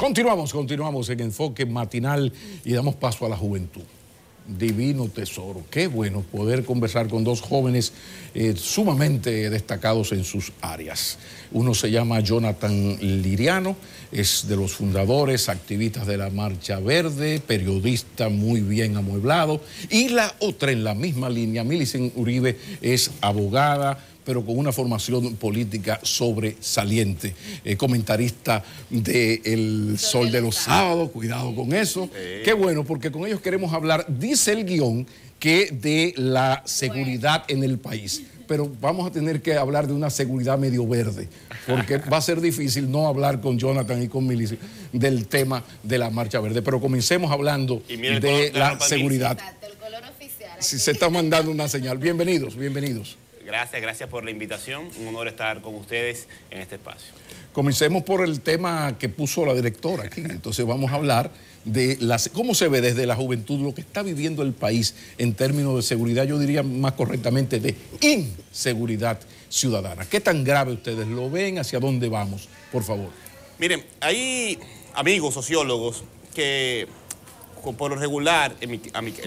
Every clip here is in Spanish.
Continuamos en Enfoque Matinal y damos paso a la juventud. Divino tesoro, qué bueno poder conversar con dos jóvenes sumamente destacados en sus áreas. Uno se llama Jonathan Liriano, es de los fundadores, activistas de la Marcha Verde, periodista muy bien amueblado, y la otra en la misma línea, Millicent Uribe, es abogada, pero con una formación política sobresaliente, comentarista de El Sol de los Sábados, cuidado con eso. Qué bueno, porque con ellos queremos hablar, dice el guión, que de la seguridad en el país, pero vamos a tener que hablar de una seguridad medio verde, porque va a ser difícil no hablar con Jonathan y con Millicent del tema de la Marcha Verde, pero comencemos hablando de la seguridad. El color oficial. Si se está mandando una señal. Bienvenidos, bienvenidos. Gracias por la invitación. Un honor estar con ustedes en este espacio. Comencemos por el tema que puso la directora aquí. Entonces vamos a hablar de cómo se ve desde la juventud lo que está viviendo el país en términos de seguridad, yo diría más correctamente de inseguridad ciudadana. ¿Qué tan grave ustedes lo ven? ¿Hacia dónde vamos? Por favor. Miren, hay amigos sociólogos que por lo regular, en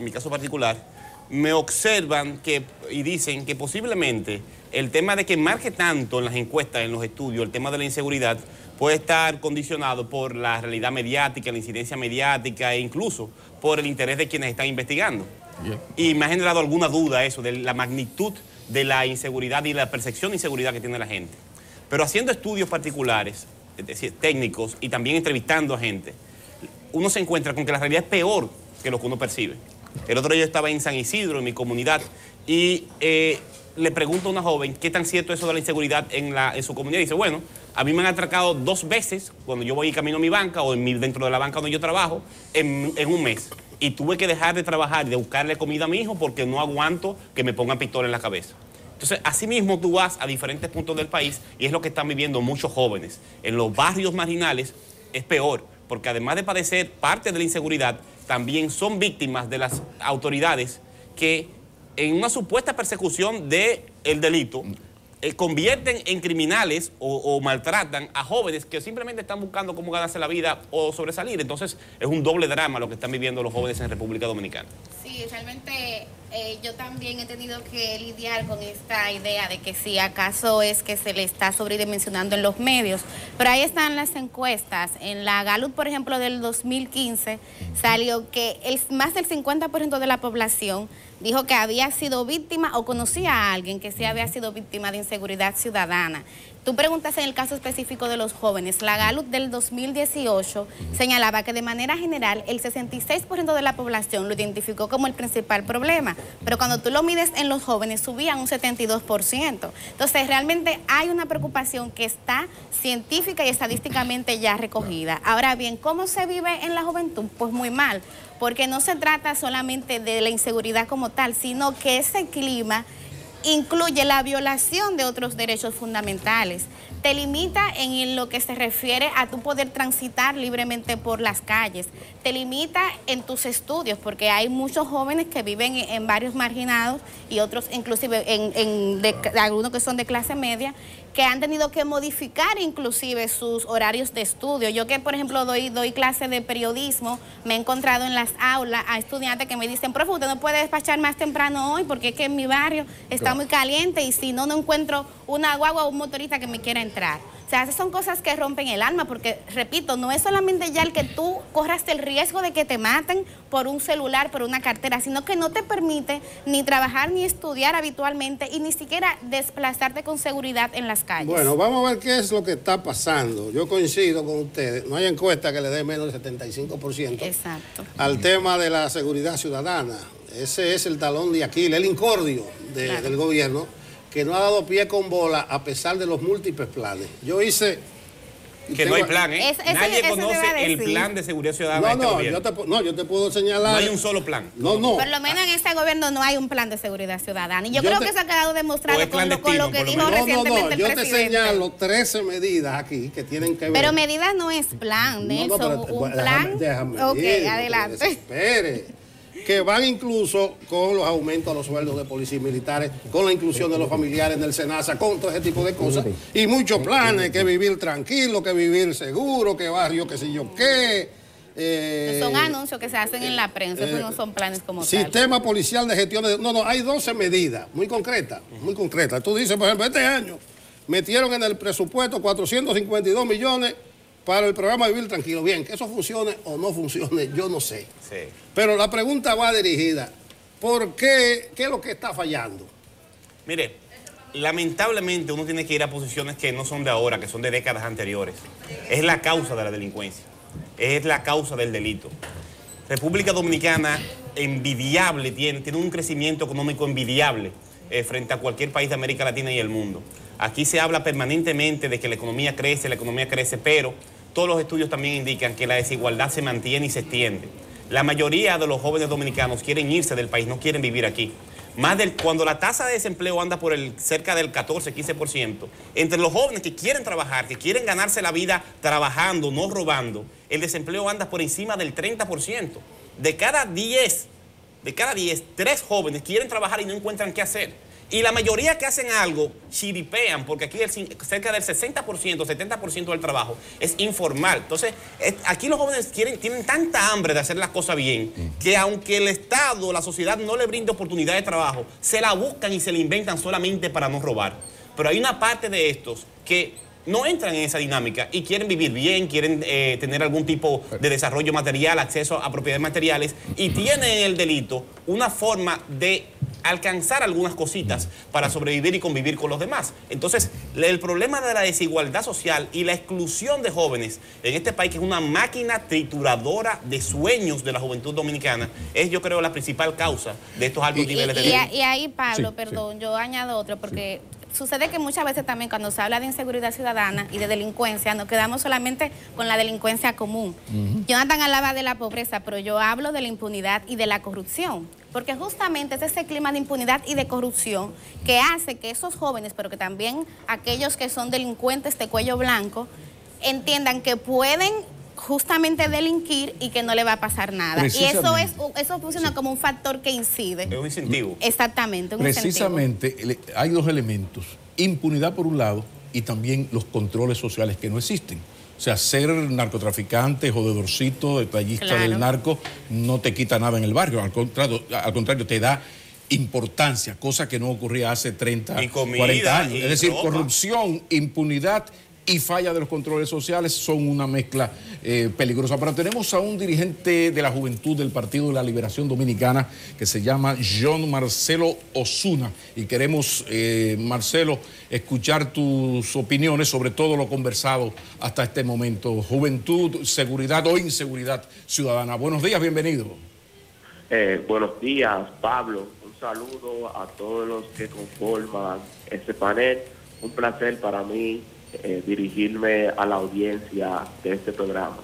mi caso particular, me observan y dicen que posiblemente el tema de que marque tanto en las encuestas, en los estudios, el tema de la inseguridad, puede estar condicionado por la realidad mediática, la incidencia mediática e incluso por el interés de quienes están investigando. Y me ha generado alguna duda eso, de la magnitud de la inseguridad y la percepción de inseguridad que tiene la gente. Pero haciendo estudios particulares, es decir, técnicos, y también entrevistando a gente, uno se encuentra con que la realidad es peor que lo que uno percibe. El otro día yo estaba en San Isidro, en mi comunidad, y le pregunto a una joven qué tan cierto es eso de la inseguridad en su comunidad. Y dice, bueno, a mí me han atracado 2 veces cuando yo voy camino a mi banca o dentro de la banca donde yo trabajo en un mes. Y tuve que dejar de trabajar y de buscarle comida a mi hijo porque no aguanto que me pongan pistola en la cabeza. Entonces, así mismo tú vas a diferentes puntos del país y es lo que están viviendo muchos jóvenes. En los barrios marginales es peor, porque además de padecer parte de la inseguridad, también son víctimas de las autoridades que en una supuesta persecución del delito convierten en criminales o maltratan a jóvenes que simplemente están buscando cómo ganarse la vida o sobresalir. Entonces es un doble drama lo que están viviendo los jóvenes en República Dominicana. Sí, realmente yo también he tenido que lidiar con esta idea de que si acaso es que se le está sobredimensionando en los medios, pero ahí están las encuestas. En la Gallup, por ejemplo, del 2015, salió que más del 50% de la población dijo que había sido víctima o conocía a alguien que sí había sido víctima de inseguridad ciudadana. Tú preguntas en el caso específico de los jóvenes. La Gallup del 2018 señalaba que de manera general el 66% de la población lo identificó como el principal problema, pero cuando tú lo mides en los jóvenes subían un 72%. Entonces realmente hay una preocupación que está científica y estadísticamente ya recogida. Ahora bien, ¿cómo se vive en la juventud? Pues muy mal, porque no se trata solamente de la inseguridad como tal, sino que ese clima incluye la violación de otros derechos fundamentales. Te limita en lo que se refiere a tu poder transitar libremente por las calles. Te limita en tus estudios, porque hay muchos jóvenes que viven en barrios marginados y otros inclusive algunos que son de clase media, que han tenido que modificar inclusive sus horarios de estudio. Yo que, por ejemplo, doy clase de periodismo, me he encontrado en las aulas a estudiantes que me dicen, profe, usted no puede despachar más temprano hoy porque es que en mi barrio está muy caliente y si no encuentro una guagua o un motorista que me quiera entrar. O sea, esas son cosas que rompen el alma porque, repito, no es solamente ya el que tú corras el riesgo de que te maten por un celular, por una cartera, sino que no te permite ni trabajar ni estudiar habitualmente y ni siquiera desplazarte con seguridad en las calles. Bueno, vamos a ver qué es lo que está pasando. Yo coincido con ustedes. No hay encuesta que le dé menos del 75% Exacto. al tema de la seguridad ciudadana. Ese es el talón de Aquiles, el incordio del gobierno, que no ha dado pie con bola a pesar de los múltiples planes. Yo hice... Que no hay plan, ¿eh? Nadie conoce el plan de seguridad ciudadana de este gobierno. Yo te puedo señalar... No hay un solo plan. No. Por lo menos en este gobierno no hay un plan de seguridad ciudadana. Y yo creo que eso ha quedado demostrado con lo que dijo recientemente el presidente. Yo te señalo 13 medidas aquí que tienen que ver... Pero medidas no es plan, Nelson. Un plan... Déjame ok, ir, adelante. Espere. que van incluso con los aumentos a los sueldos de policías militares, con la inclusión de los familiares en el SENASA, con todo ese tipo de cosas. Y muchos planes, que vivir tranquilo, que vivir seguro, que barrio, qué sé yo qué. Son anuncios que se hacen en la prensa, pero no son planes como tal. Sistema policial de gestión de... No, hay 12 medidas, muy concretas, muy concretas. Tú dices, por ejemplo, este año metieron en el presupuesto 452 millones para el programa Vivir Tranquilo. Bien, que eso funcione o no funcione, yo no sé. Sí. Pero la pregunta va dirigida, ¿por qué? ¿Qué es lo que está fallando? Mire, lamentablemente uno tiene que ir a posiciones que no son de ahora, que son de décadas anteriores. Es la causa de la delincuencia, es la causa del delito. República Dominicana, envidiable, tiene un crecimiento económico envidiable frente a cualquier país de América Latina y el mundo. Aquí se habla permanentemente de que la economía crece, pero todos los estudios también indican que la desigualdad se mantiene y se extiende. La mayoría de los jóvenes dominicanos quieren irse del país, no quieren vivir aquí. Cuando la tasa de desempleo anda por cerca del 14-15%, entre los jóvenes que quieren trabajar, que quieren ganarse la vida trabajando, no robando, el desempleo anda por encima del 30%. De cada 10, 3 jóvenes quieren trabajar y no encuentran qué hacer. Y la mayoría que hacen algo, chiripean, porque aquí cerca del 60%, 70% del trabajo es informal. Entonces, aquí los jóvenes tienen tanta hambre de hacer las cosas bien, que aunque el Estado, la sociedad no le brinde oportunidad de trabajo, se la buscan y se la inventan solamente para no robar. Pero hay una parte de estos que no entran en esa dinámica y quieren vivir bien, quieren tener algún tipo de desarrollo material, acceso a propiedades materiales, y tienen en el delito una forma de alcanzar algunas cositas para sobrevivir y convivir con los demás. Entonces, el problema de la desigualdad social y la exclusión de jóvenes en este país, que es una máquina trituradora de sueños de la juventud dominicana, es, yo creo, la principal causa de estos altos niveles de delincuencia. Y ahí, Pablo, perdón, yo añado otro, porque sucede que muchas veces también cuando se habla de inseguridad ciudadana y de delincuencia, nos quedamos solamente con la delincuencia común. Jonathan hablaba de la pobreza, pero yo hablo de la impunidad y de la corrupción. Porque justamente es ese clima de impunidad y de corrupción que hace que esos jóvenes, pero que también aquellos que son delincuentes de cuello blanco, entiendan que pueden justamente delinquir y que no le va a pasar nada. Y eso funciona como un factor que incide. Es un incentivo. Exactamente, un Precisamente incentivo. Hay dos elementos: impunidad por un lado y también los controles sociales que no existen. O sea, ser narcotraficante, jodedorcito, detallista del narco, no te quita nada en el barrio. Al contrario, te da importancia, cosa que no ocurría hace 30, 40 años. Es decir, corrupción, impunidad y falla de los controles sociales son una mezcla peligrosa. Pero tenemos a un dirigente de la juventud del Partido de la Liberación Dominicana que se llama John Marcelo Osuna, y queremos, Marcelo, escuchar tus opiniones sobre todo lo conversado hasta este momento. Juventud, seguridad o inseguridad ciudadana. Buenos días, bienvenido. Buenos días, Pablo. Un saludo a todos los que conforman este panel. Un placer para mí dirigirme a la audiencia de este programa.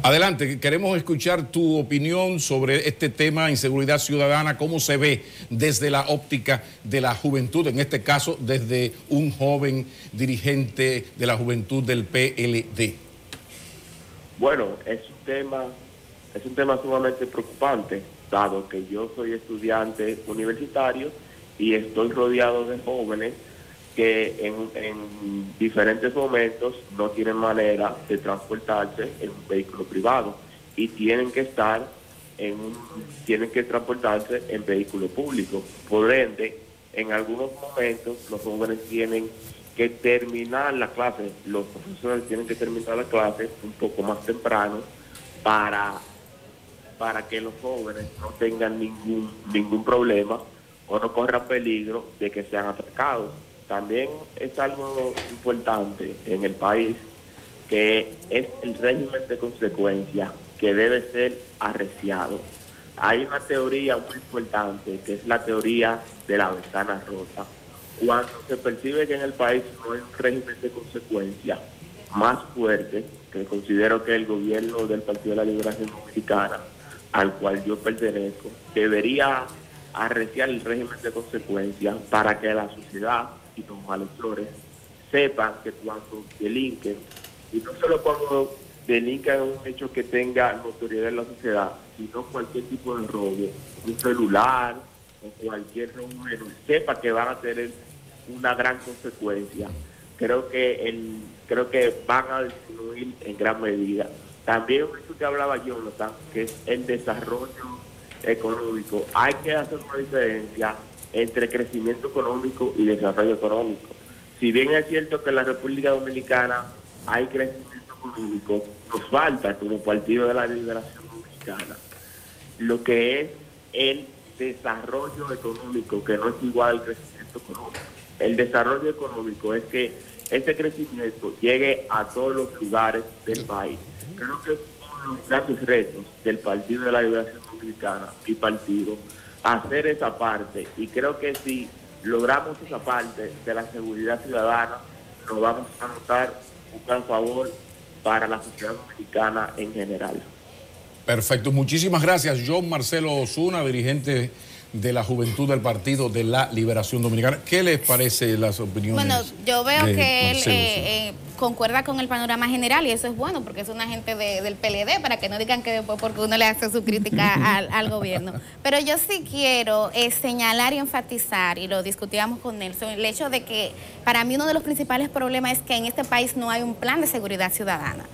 Adelante, queremos escuchar tu opinión sobre este tema, inseguridad ciudadana, cómo se ve desde la óptica de la juventud, en este caso desde un joven dirigente de la juventud del PLD. Bueno, es un tema sumamente preocupante, dado que yo soy estudiante universitario y estoy rodeado de jóvenes que en diferentes momentos no tienen manera de transportarse en un vehículo privado y tienen que transportarse en vehículo público. Por ende, en algunos momentos los jóvenes tienen que terminar la clase, los profesores tienen que terminar la clase un poco más temprano para que los jóvenes no tengan ningún problema o no corran peligro de que sean atracados. También es algo importante en el país, que es el régimen de consecuencia, que debe ser arreciado. Hay una teoría muy importante, que es la teoría de la ventana rota. Cuando se percibe que en el país no hay un régimen de consecuencia más fuerte, que considero que el gobierno del Partido de la Liberación Dominicana, al cual yo pertenezco, debería arreciar el régimen de consecuencia para que la sociedad y los malhechores sepan que cuando delinquen, y no solo cuando delincan un hecho que tenga notoriedad en la sociedad, sino cualquier tipo de robo, un celular o cualquier robo, sepa que van a tener una gran consecuencia. Creo que van a disminuir en gran medida. También un hecho que hablaba Jonathan, que es el desarrollo económico. Hay que hacer una diferencia entre crecimiento económico y desarrollo económico. Si bien es cierto que en la República Dominicana hay crecimiento económico, nos falta como Partido de la Liberación Dominicana lo que es el desarrollo económico, que no es igual al crecimiento económico. El desarrollo económico es que ese crecimiento llegue a todos los lugares del país. Creo que es uno de los grandes retos del Partido de la Liberación Dominicana, mi partido, hacer esa parte, y creo que si logramos esa parte de la seguridad ciudadana, nos vamos a notar un gran favor para la sociedad dominicana en general. Perfecto, muchísimas gracias. John Marcelo Osuna, dirigente de la Juventud del Partido de la Liberación Dominicana. ¿Qué les parece las opiniones? Bueno, yo veo que él concuerda con el panorama general, y eso es bueno porque es una gente del PLD, para que no digan que después porque uno le hace su crítica al gobierno. Pero yo sí quiero señalar y enfatizar, y lo discutíamos con Nelson, el hecho de que para mí uno de los principales problemas es que en este país no hay un plan de seguridad ciudadana.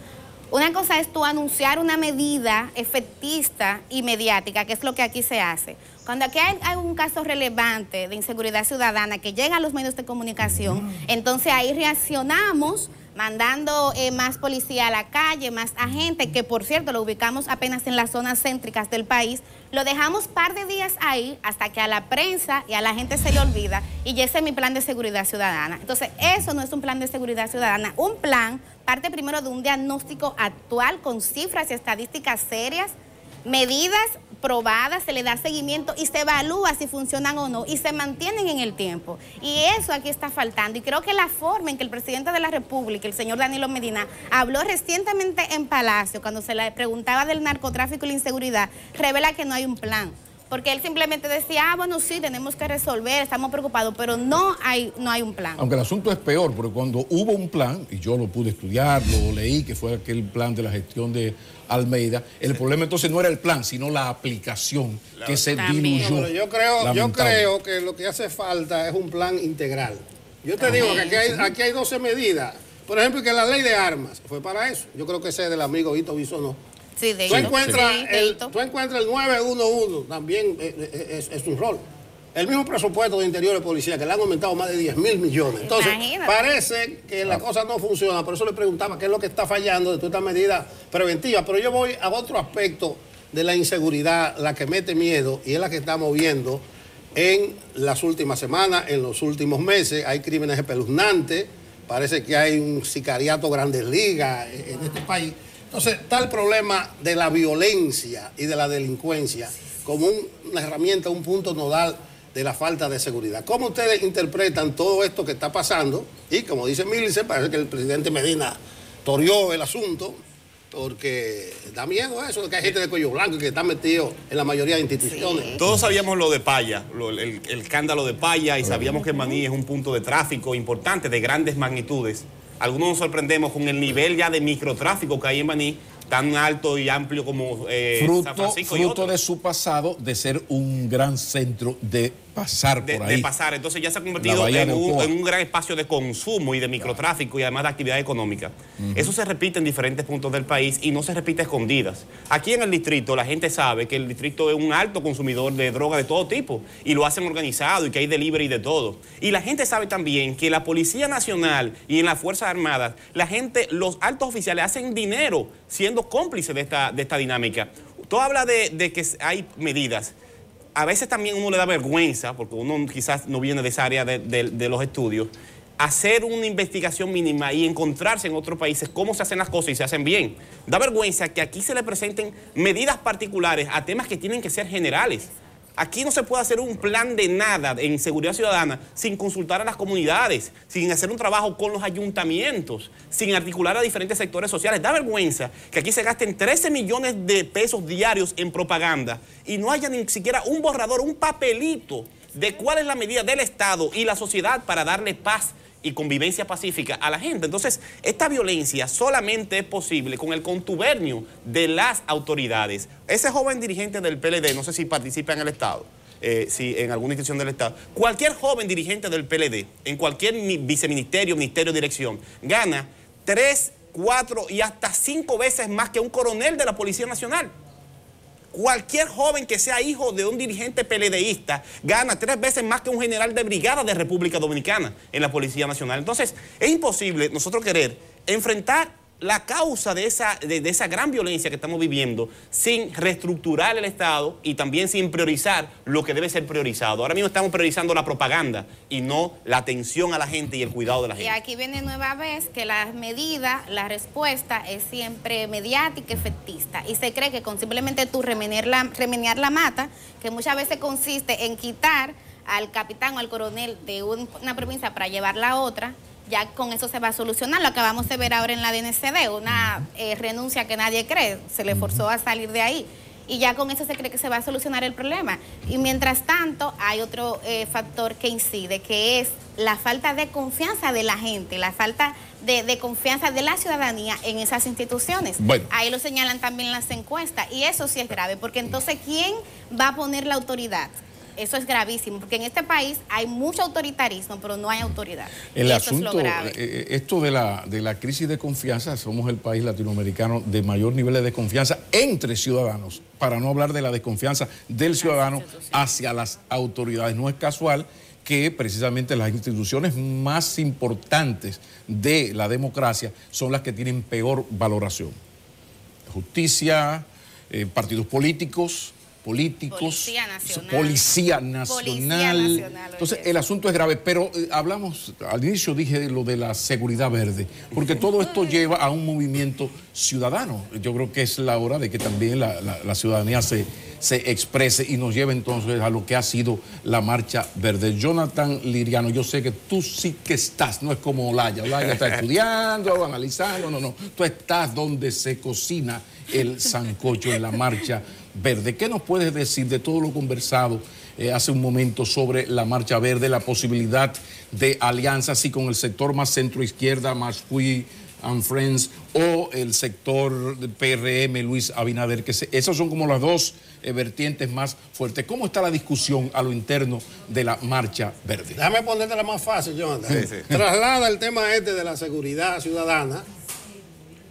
Una cosa es tú anunciar una medida efectista y mediática, que es lo que aquí se hace. Cuando aquí hay un caso relevante de inseguridad ciudadana que llega a los medios de comunicación, entonces ahí reaccionamos mandando más policía a la calle, más agentes, que por cierto lo ubicamos apenas en las zonas céntricas del país, lo dejamos par de días ahí hasta que a la prensa y a la gente se le olvida, y ese es mi plan de seguridad ciudadana. Entonces eso no es un plan de seguridad ciudadana. Un plan parte primero de un diagnóstico actual con cifras y estadísticas serias, medidas probadas, se le da seguimiento y se evalúa si funcionan o no y se mantienen en el tiempo. Y eso aquí está faltando. Y creo que la forma en que el presidente de la República, el señor Danilo Medina, habló recientemente en Palacio, cuando se le preguntaba del narcotráfico y la inseguridad, revela que no hay un plan. Porque él simplemente decía, bueno, sí, tenemos que resolver, estamos preocupados, pero no hay un plan. Aunque el asunto es peor, porque cuando hubo un plan, y yo lo pude estudiar, lo leí, que fue aquel plan de la gestión de Almeida, el problema entonces no era el plan, sino la aplicación que se diluyó. No, yo creo que lo que hace falta es un plan integral. Yo te digo que aquí hay 12 medidas. Por ejemplo, que la ley de armas fue para eso. Yo creo que ese es del amigo Hito Bisonó. Sí, de tú encuentras el 911, también es un rol. El mismo presupuesto de Interior de Policía, que le han aumentado más de 10.000 millones. Entonces, parece que la cosa no funciona. Por eso le preguntaba qué es lo que está fallando de todas estas medidas preventivas. Pero yo voy a otro aspecto de la inseguridad, la que mete miedo, y es la que estamos viendo en las últimas semanas, en los últimos meses. Hay crímenes espeluznantes. Parece que hay un sicariato Grandes Ligas en este país. Entonces, está el problema de la violencia y de la delincuencia como una herramienta, un punto nodal de la falta de seguridad. ¿Cómo ustedes interpretan todo esto que está pasando? Y como dice Milce, parece que el presidente Medina toreó el asunto, porque da miedo eso de que hay gente de cuello blanco que está metido en la mayoría de instituciones. Sí. Todos sabíamos lo de Paya, el escándalo de Paya, y sabíamos que Maní es un punto de tráfico importante, de grandes magnitudes. Algunos nos sorprendemos con el nivel ya de microtráfico que hay en Maní, tan alto y amplio como San Francisco y fruto de su pasado de ser un gran centro de pasar por ahí. De pasar, entonces ya se ha convertido en un gran espacio de consumo y de microtráfico y además de actividad económica. Eso se repite en diferentes puntos del país y no se repite a escondidas. Aquí en el distrito la gente sabe que el distrito es un alto consumidor de droga de todo tipo y lo hacen organizado y que hay delivery de todo. Y la gente sabe también que la Policía Nacional y en las Fuerzas Armadas, la gente, los altos oficiales hacen dinero siendo cómplices de esta dinámica. Tú hablas de que hay medidas. A veces también uno le da vergüenza, porque uno quizás no viene de esa área de los estudios, hacer una investigación mínima y encontrarse en otros países cómo se hacen las cosas y se hacen bien. Da vergüenza que aquí se le presenten medidas particulares a temas que tienen que ser generales. Aquí no se puede hacer un plan de nada en seguridad ciudadana sin consultar a las comunidades, sin hacer un trabajo con los ayuntamientos, sin articular a diferentes sectores sociales. Da vergüenza que aquí se gasten 13 millones de pesos diarios en propaganda y no haya ni siquiera un borrador, un papelito de cuál es la medida del Estado y la sociedad para darle paz y convivencia pacífica a la gente. Entonces, esta violencia solamente es posible con el contubernio de las autoridades. Ese joven dirigente del PLD, no sé si participa en el Estado, si en alguna institución del Estado, cualquier joven dirigente del PLD, en cualquier viceministerio, ministerio, dirección, gana 3, 4 y hasta 5 veces más que un coronel de la Policía Nacional. Cualquier joven que sea hijo de un dirigente PLDista gana 3 veces más que un general de brigada de República Dominicana en la Policía Nacional. Entonces, es imposible nosotros querer enfrentar la causa de esa gran violencia que estamos viviendo sin reestructurar el Estado y también sin priorizar lo que debe ser priorizado. Ahora mismo estamos priorizando la propaganda y no la atención a la gente y el cuidado de la gente. Y aquí viene nueva vez que la medida, la respuesta es siempre mediática, efectista. Y se cree que con simplemente tú remenear la mata, que muchas veces consiste en quitar al capitán o al coronel de una provincia para llevarla a otra, ya con eso se va a solucionar. Lo acabamos de ver ahora en la DNCD, una renuncia que nadie cree, se le forzó a salir de ahí. Y ya con eso se cree que se va a solucionar el problema. Y mientras tanto, hay otro factor que incide, que es la falta de confianza de la gente, la falta de confianza de la ciudadanía en esas instituciones. Bueno. Ahí lo señalan también las encuestas. Y eso sí es grave, porque entonces, ¿quién va a poner la autoridad? Eso es gravísimo, porque en este país hay mucho autoritarismo, pero no hay autoridad. El asunto, esto de la crisis de confianza, somos el país latinoamericano de mayor nivel de desconfianza entre ciudadanos, para no hablar de la desconfianza del ciudadano hacia las autoridades. No es casual que precisamente las instituciones más importantes de la democracia son las que tienen peor valoración. Justicia, partidos políticos, Policía Nacional. Entonces, el asunto es grave, pero hablamos, al inicio dije lo de la seguridad verde, porque todo esto lleva a un movimiento ciudadano. Yo creo que es la hora de que también la ciudadanía se exprese y nos lleve entonces a lo que ha sido la Marcha Verde. Jonathan Liriano, yo sé que tú sí que estás, no es como Olaya está estudiando, analizando, no, tú estás donde se cocina el sancocho en la Marcha Verde. ¿Qué nos puedes decir de todo lo conversado hace un momento sobre la Marcha Verde, la posibilidad de alianzas así con el sector más centro-izquierda, más Fui and Friends, o el sector del PRM, Luis Abinader, que esas son como las dos vertientes más fuertes? ¿Cómo está la discusión a lo interno de la Marcha Verde? Déjame ponerte la más fácil, Jonathan. Sí. Traslada el tema de la seguridad ciudadana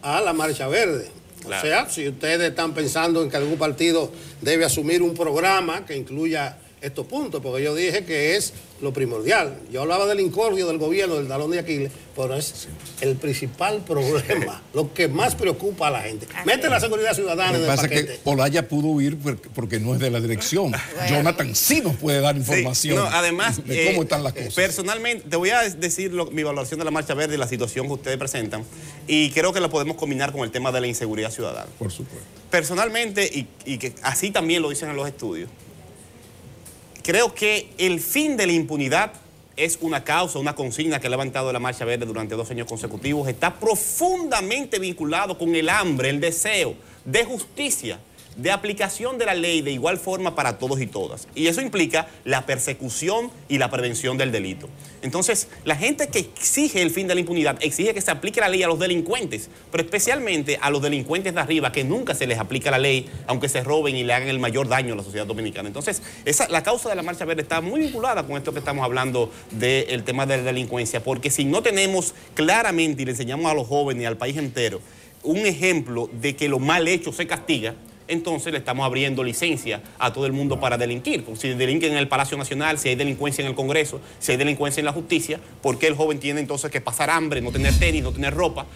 a la Marcha Verde. Claro. O sea, si ustedes están pensando en que algún partido debe asumir un programa que incluya estos puntos, porque yo dije que es lo primordial. Yo hablaba del incordio del gobierno, del talón de Aquiles, pero es el principal problema, lo que más preocupa a la gente. Mete la seguridad ciudadana en el paquete. Lo que pasa es que Olaya pudo huir porque no es de la dirección. Jonathan sí nos puede dar información además, de cómo están las cosas. Personalmente, te voy a decir mi valoración de la Marcha Verde y la situación que ustedes presentan, y creo que la podemos combinar con el tema de la inseguridad ciudadana. Por supuesto. Personalmente, y que así también lo dicen en los estudios, creo que el fin de la impunidad es una causa, una consigna que ha levantado la Marcha Verde durante 2 años consecutivos. Está profundamente vinculado con el hambre, el deseo de justicia, de aplicación de la ley de igual forma para todos y todas. Y eso implica la persecución y la prevención del delito. Entonces, la gente que exige el fin de la impunidad exige que se aplique la ley a los delincuentes, pero especialmente a los delincuentes de arriba, que nunca se les aplica la ley, aunque se roben y le hagan el mayor daño a la sociedad dominicana. Entonces, la causa de la Marcha Verde está muy vinculada con esto que estamos hablando del tema de la delincuencia, porque si no tenemos claramente y le enseñamos a los jóvenes y al país entero un ejemplo de que lo mal hecho se castiga, entonces le estamos abriendo licencia a todo el mundo para delinquir. Porque si delinquen en el Palacio Nacional, si hay delincuencia en el Congreso, si hay delincuencia en la justicia, ¿por qué el joven tiene entonces que pasar hambre, no tener tenis, no tener ropa,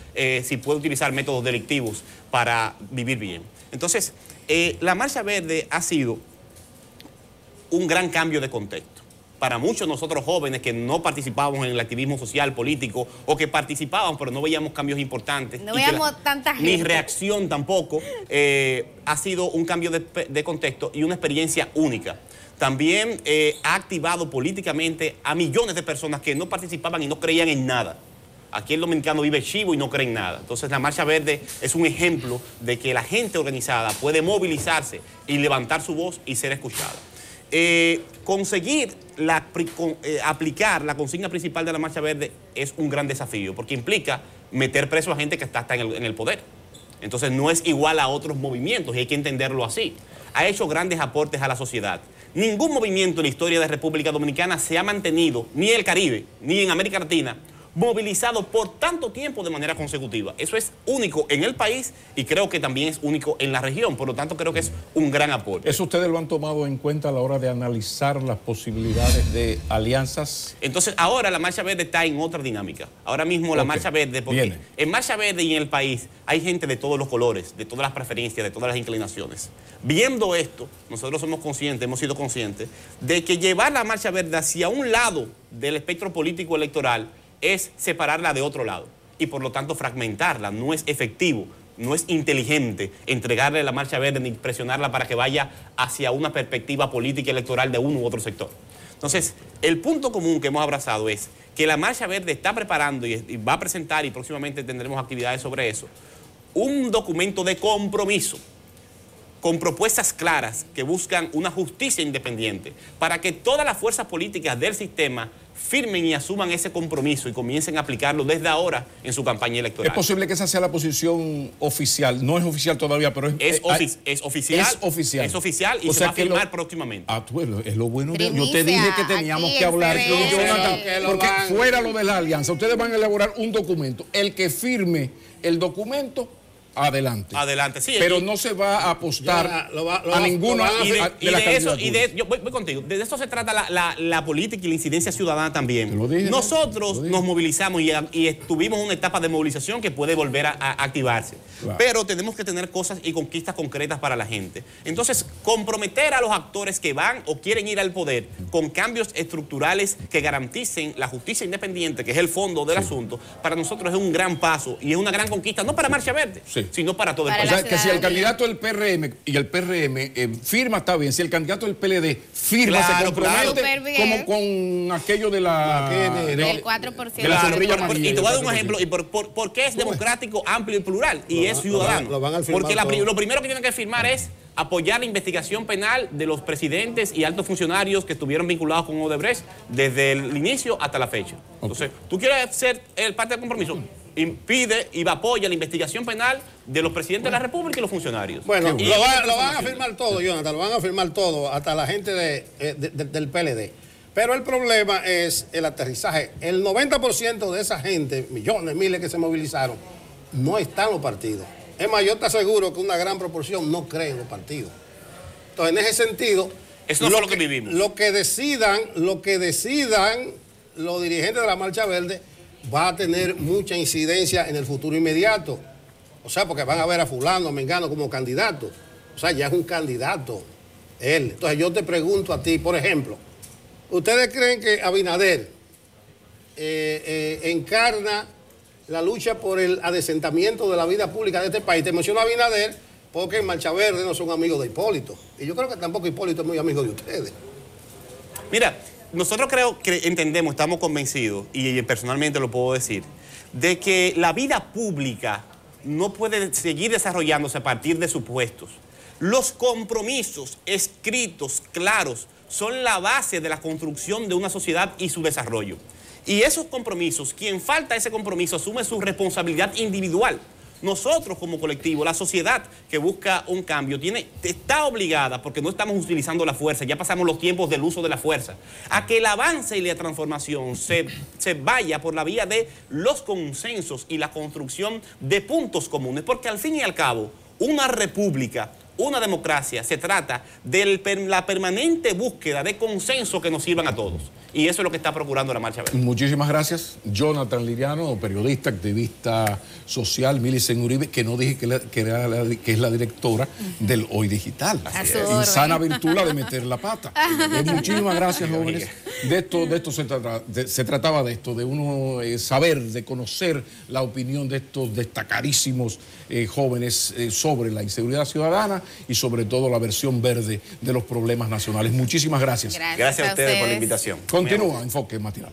si puede utilizar métodos delictivos para vivir bien? Entonces, la Marcha Verde ha sido un gran cambio de contexto. Para muchos de nosotros jóvenes que no participábamos en el activismo social, político, o que participaban pero no veíamos cambios importantes. No veíamos tanta gente. Ni reacción tampoco. Ha sido un cambio de contexto y una experiencia única. También ha activado políticamente a millones de personas que no participaban y no creían en nada. Aquí el dominicano vive chivo y no cree en nada. Entonces la Marcha Verde es un ejemplo de que la gente organizada puede movilizarse y levantar su voz y ser escuchada. conseguir aplicar la consigna principal de la Marcha Verde es un gran desafío, porque implica meter preso a gente que está hasta en el poder. Entonces no es igual a otros movimientos y hay que entenderlo así. Ha hecho grandes aportes a la sociedad. Ningún movimiento en la historia de República Dominicana se ha mantenido, ni en el Caribe, ni en América Latina, movilizado por tanto tiempo de manera consecutiva. Eso es único en el país y creo que también es único en la región. Por lo tanto, creo que es un gran aporte. ¿Eso ustedes lo han tomado en cuenta a la hora de analizar las posibilidades de alianzas? Entonces, ahora la Marcha Verde está en otra dinámica. Ahora mismo la Marcha Verde, porque en Marcha Verde y en el país hay gente de todos los colores, de todas las preferencias, de todas las inclinaciones. Viendo esto, nosotros somos conscientes, hemos sido conscientes, de que llevar la Marcha Verde hacia un lado del espectro político electoral es separarla de otro lado y por lo tanto fragmentarla. No es efectivo, no es inteligente entregarle la Marcha Verde ni presionarla para que vaya hacia una perspectiva política y electoral de uno u otro sector. Entonces, el punto común que hemos abrazado es que la Marcha Verde está preparando y va a presentar, y próximamente tendremos actividades sobre eso, un documento de compromiso con propuestas claras que buscan una justicia independiente para que todas las fuerzas políticas del sistema firmen y asuman ese compromiso y comiencen a aplicarlo desde ahora en su campaña electoral. ¿Es posible que esa sea la posición oficial? No es oficial todavía, pero es oficial. Es oficial. Es oficial y se va a firmar próximamente. Ah, bueno, es lo bueno. Yo te dije que teníamos que hablar con Jonathan, porque fuera lo de la alianza, ustedes van a elaborar un documento. El que firme el documento, adelante. Adelante, sí. Pero no se va a apostar a ninguna de las candidaturas. Yo voy contigo. De eso se trata la política y la incidencia ciudadana también. Nosotros nos movilizamos y estuvimos en una etapa de movilización que puede volver a activarse. Claro. Pero tenemos que tener cosas y conquistas concretas para la gente. Entonces, comprometer a los actores que van o quieren ir al poder con cambios estructurales que garanticen la justicia independiente, que es el fondo del asunto, para nosotros es un gran paso y es una gran conquista, no para Marcha Verde, sino para todo el país. O sea, que si el candidato del PRM y el PRM firma, está bien. Si el candidato del PLD firma, se compromete, como con aquello de del 4%. De la sombrilla amarilla. Y te voy a dar un ejemplo. ¿Y por qué es democrático, amplio y plural? Y es ciudadano. Porque lo primero que tienen que firmar es apoyar la investigación penal de los presidentes y altos funcionarios que estuvieron vinculados con Odebrecht desde el inicio hasta la fecha. Entonces, ¿tú quieres ser parte del compromiso? Impide y apoya la investigación penal de los presidentes de la República y los funcionarios. Bueno, lo van a firmar todo, Jonathan, lo van a firmar todo, hasta la gente del PLD. Pero el problema es el aterrizaje. El 90% de esa gente, millones, miles que se movilizaron, no están en los partidos. Es más, yo te aseguro que una gran proporción no cree en los partidos. Entonces, en ese sentido, eso no es lo que vivimos. Lo que decidan los dirigentes de la Marcha Verde va a tener mucha incidencia en el futuro inmediato. O sea, porque van a ver a fulano, a mengano como candidato. O sea, ya es un candidato él. Entonces yo te pregunto a ti, por ejemplo, ¿ustedes creen que Abinader encarna la lucha por el adesentamiento de la vida pública de este país? Te menciono a Abinader porque en Marcha Verde no son amigos de Hipólito. Y yo creo que tampoco Hipólito es muy amigo de ustedes. Mira, nosotros creo que entendemos, estamos convencidos, y personalmente lo puedo decir, de que la vida pública no puede seguir desarrollándose a partir de supuestos. Los compromisos escritos, claros, son la base de la construcción de una sociedad y su desarrollo. Y esos compromisos, quien falta ese compromiso asume su responsabilidad individual. Nosotros como colectivo, la sociedad que busca un cambio, está obligada, porque no estamos utilizando la fuerza, ya pasamos los tiempos del uso de la fuerza, a que el avance y la transformación se vaya por la vía de los consensos y la construcción de puntos comunes, porque al fin y al cabo, una república, una democracia, se trata de la permanente búsqueda de consenso que nos sirvan a todos. Y eso es lo que está procurando la Marcha Verde. Muchísimas gracias. Jonathan Liriano, periodista, activista social, Millicent Uribe, que no dije que es la directora del Hoy Digital. Insana virtud la de meter la pata. Muchísimas gracias, jóvenes. De esto se trataba de esto, de uno saber, de conocer la opinión de estos destacadísimos jóvenes sobre la inseguridad ciudadana y sobre todo la versión verde de los problemas nacionales. Muchísimas gracias. Gracias a ustedes por la invitación. Continúa Enfoque Matinal.